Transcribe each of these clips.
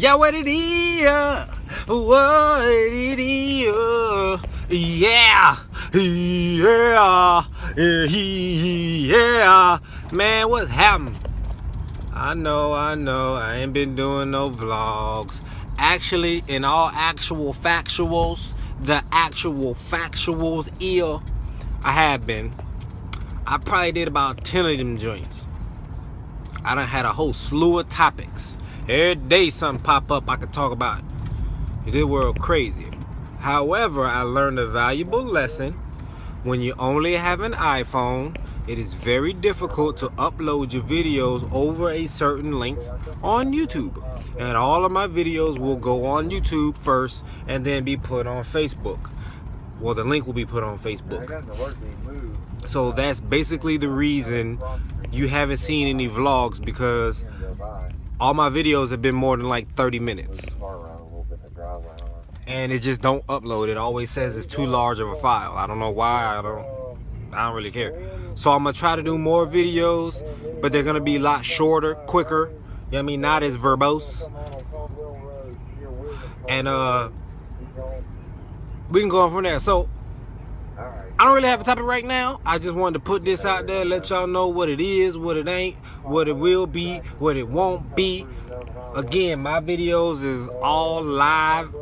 Yeah, what it is? What it is? Yeah, yeah, yeah. Man, what's happening? I know. I ain't been doing no vlogs. Actually, in all actual factuals, the actual factuals I have been. I probably did about 10 of them joints. I done had a whole slew of topics. Every day something pop up I could talk about. This world crazy. However, I learned a valuable lesson. When you only have an iPhone, it is very difficult to upload your videos over a certain length on YouTube. And all of my videos will go on YouTube first and then be put on Facebook. Well, the link will be put on Facebook. So that's basically the reason you haven't seen any vlogs, because all my videos have been more than like 30 minutes. And it just don't upload. It always says it's too large of a file. I don't know why. I don't really care. So I'm gonna try to do more videos, but they're gonna be a lot shorter, quicker. You know what I mean? Not as verbose. And we can go on from there. So I don't really have a topic right now. I just wanted to put this out there, let y'all know what it is, what it ain't, what it will be, what it won't be. Again, my videos is all live,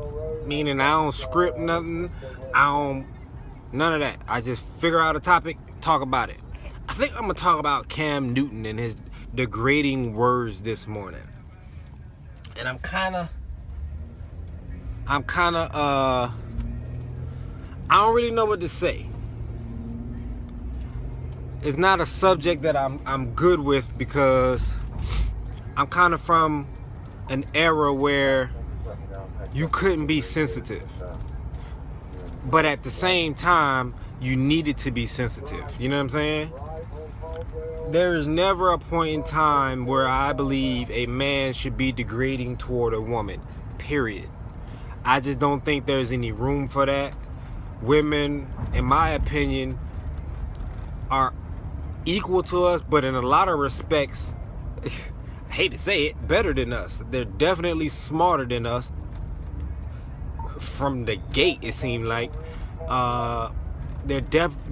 meaning I don't script nothing. None of that. I just figure out a topic, talk about it. I think I'm gonna talk about Cam Newton and his degrading words this morning. And I'm kinda I don't really know what to say. It's not a subject that I'm good with, because I'm kind of from an era where you couldn't be sensitive, but at the same time you needed to be sensitive. You know what I'm saying? There is never a point in time where I believe a man should be degrading toward a woman, period. I just don't think there's any room for that. Women, in my opinion, are equal to us, but in a lot of respects, I hate to say it, better than us. They're definitely smarter than us. From the gate, it seemed like they're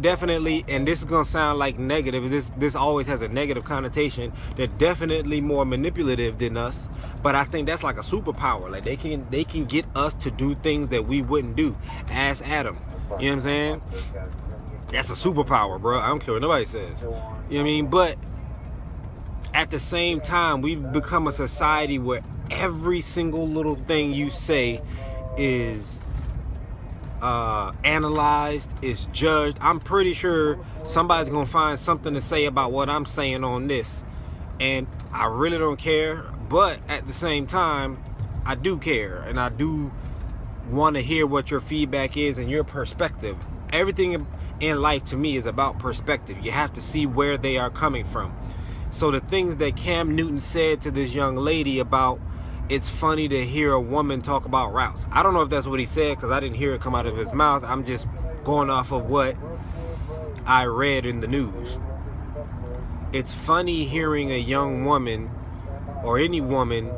definitely, and this is gonna sound like negative, this always has a negative connotation, they're definitely more manipulative than us. But I think that's like a superpower. Like they can get us to do things that we wouldn't do. Ask Adam. You know what I'm saying? That's a superpower, bro. I don't care what nobody says. You know what I mean? But at the same time, we've become a society where every single little thing you say is analyzed, is judged. I'm pretty sure somebody's gonna find something to say about what I'm saying on this, and I really don't care. But at the same time, I do care, and I do want to hear what your feedback is and your perspective. Everything in life to me is about perspective. You have to see where they are coming from. So the things that Cam Newton said to this young lady about it's funny to hear a woman talk about routes. I don't know if that's what he said, because I didn't hear it come out of his mouth. I'm just going off of what I read in the news. It's funny hearing a young woman or any woman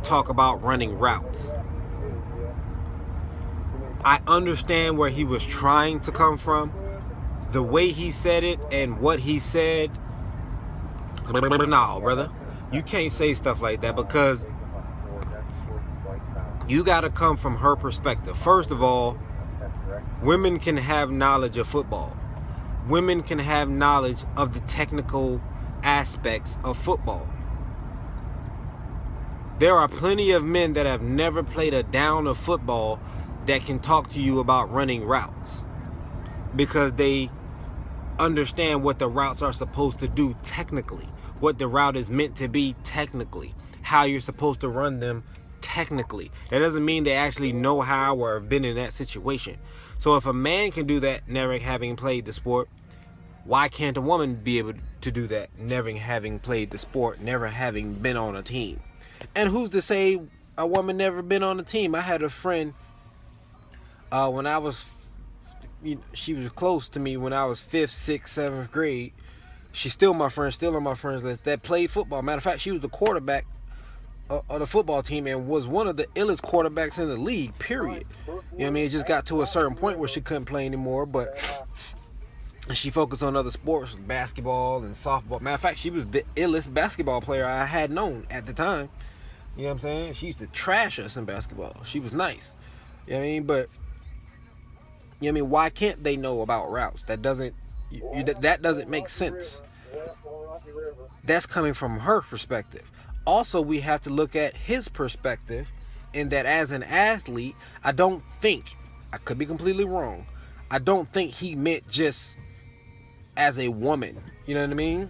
talk about running routes. I understand where he was trying to come from. The way he said it and what he said, no, brother. You can't say stuff like that, because you got to come from her perspective. First of all, women can have knowledge of football. Women can have knowledge of the technical aspects of football. There are plenty of men that have never played a down of football that can talk to you about running routes, because they understand what the routes are supposed to do technically, what the route is meant to be technically, how you're supposed to run them technically. That doesn't mean they actually know how or have been in that situation. So if a man can do that, never having played the sport, why can't a woman be able to do that, never having played the sport, never having been on a team? And who's to say a woman never been on a team? I had a friend when I was, she was close to me when I was 5th, 6th, 7th grade. She's still my friend, still on my friends list, that played football. Matter of fact, she was the quarterback of the football team and was one of the illest quarterbacks in the league, period. You know what I mean? It just got to a certain point where she couldn't play anymore, but she focused on other sports, basketball and softball. Matter of fact, she was the illest basketball player I had known at the time. You know what I'm saying? She used to trash us in basketball. She was nice. You know what I mean? But, you know what I mean? Why can't they know about routes? That doesn't make sense. That's coming from her perspective. Also, we have to look at his perspective in that as an athlete, I could be completely wrong, I don't think he meant just as a woman. You know what I mean?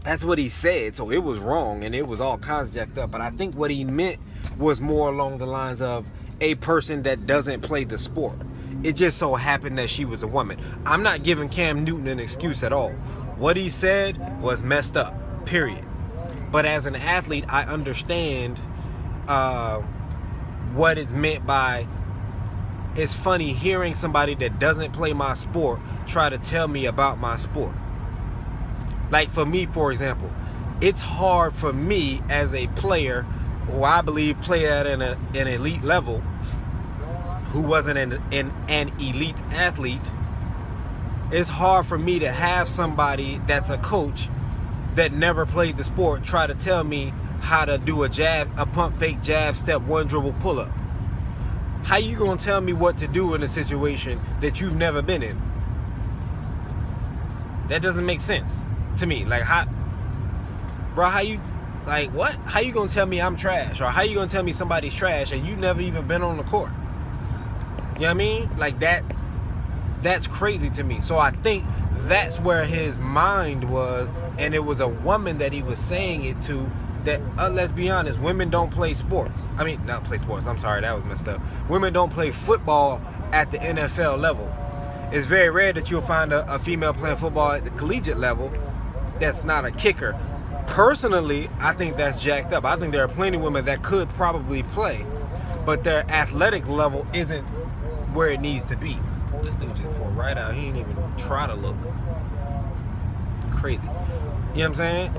That's what he said, so it was wrong and it was all kinds of jacked up. But I think what he meant was more along the lines of a person that doesn't play the sport. It just so happened that she was a woman. I'm not giving Cam Newton an excuse at all. What he said was messed up, period. But as an athlete, I understand what is meant by, it's funny hearing somebody that doesn't play my sport try to tell me about my sport. Like for me, for example, it's hard for me as a player who I believe played at an elite level, who wasn't an elite athlete. It's hard for me to have somebody that's a coach that never played the sport try to tell me how to do a pump fake jab, step one, dribble, pull up. How you gonna tell me what to do in a situation that you've never been in? That doesn't make sense to me. Like, how you gonna tell me I'm trash? Or how you gonna tell me somebody's trash and you never even been on the court? You know what I mean? Like that's crazy to me. So I think that's where his mind was, and it was a woman that he was saying it to. That let's be honest, women don't play sports. I mean, not play sports. I'm sorry, that was messed up. Women don't play football at the NFL level. It's very rare that you'll find a female playing football at the collegiate level that's not a kicker. Personally, I think that's jacked up. I think there are plenty of women that could probably play, but their athletic level isn't where it needs to be. This dude just pulled right out. He didn't even try to look. Crazy. You know what I'm saying?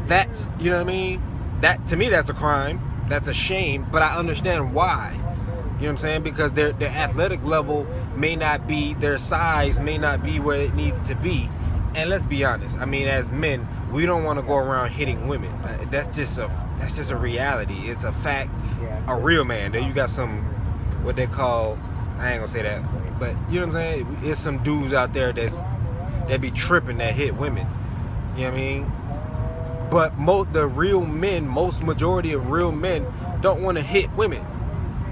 That's, you know what I mean? That, to me, that's a crime. That's a shame, but I understand why. You know what I'm saying? Because their athletic level may not be, their size may not be where it needs to be. And let's be honest. I mean, as men, we don't want to go around hitting women. That's just a reality. It's a fact. A real man. There you got some, what they call, I ain't gonna say that, but you know what I'm saying? There's some dudes out there that be tripping that hit women. You know what I mean? But most majority of real men don't want to hit women. You know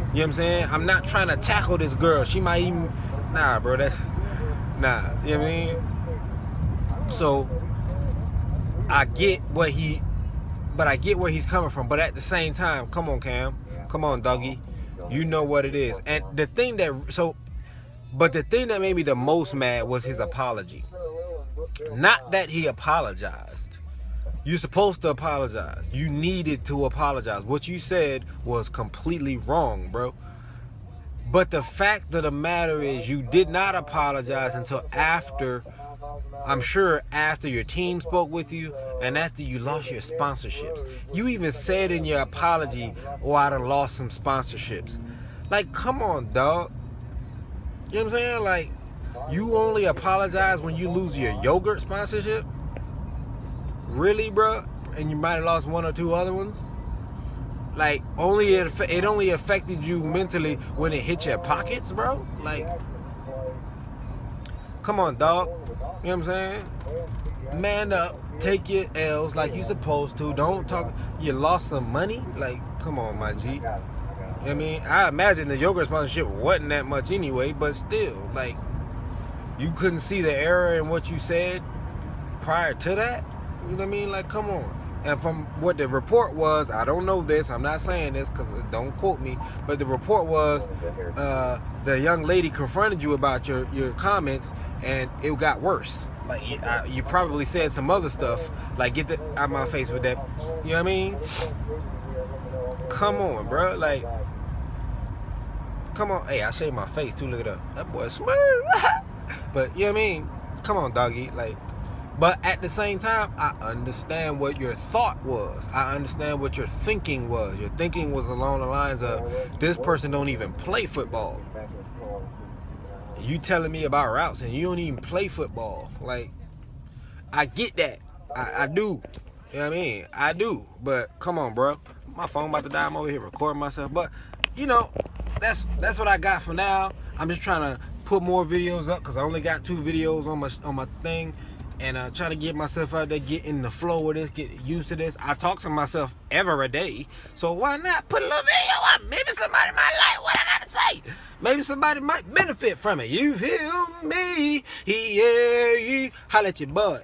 what I'm saying? I'm not trying to tackle this girl. She might even, nah, bro, you know what I mean? So, I get where he's coming from. But at the same time, come on, Cam. Come on, doggy. You know what it is. And the thing that made me the most mad was his apology. Not that he apologized. You're supposed to apologize. You needed to apologize. What you said was completely wrong, bro. But the fact of the matter is you did not apologize until after, I'm sure after your team spoke with you and after you lost your sponsorships. You even said in your apology, oh, I'd have lost some sponsorships. Like, come on, dog. You know what I'm saying? Like, you only apologize when you lose your yogurt sponsorship? Really, bro? And you might have lost one or two other ones? Like, it only affected you mentally when it hit your pockets, bro? Like, come on, dog. You know what I'm saying? Man up. Take your L's like you supposed to. Don't talk. You lost some money? Like, come on, my G. You know what I mean? I imagine the yogurt sponsorship wasn't that much anyway, but still, like, you couldn't see the error in what you said prior to that? You know what I mean? Like, come on. And from what the report was, I don't know this, I'm not saying this because don't quote me, but the report was the young lady confronted you about your comments and it got worse. Like, you probably said some other stuff, like, get out of my face with that. You know what I mean? Come on, bro. Like, come on. Hey, I shaved my face too. Look it up. That boy smooth. But, you know what I mean? Come on, doggy. Like, But at the same time, I understand what your thought was. I understand what your thinking was. Your thinking was along the lines of, this person don't even play football. You telling me about routes and you don't even play football. Like, I get that. I do. You know what I mean? I do. But come on, bro. My phone about to die. I'm over here recording myself. But, you know, that's what I got for now. I'm just trying to put more videos up because I only got 2 videos on my thing. And trying to get myself out there, get in the flow of this, get used to this. I talk to myself every day, so why not put a little video up? Maybe somebody might like what I got to say. Maybe somebody might benefit from it. You feel me? Yeah. Holla at your bud.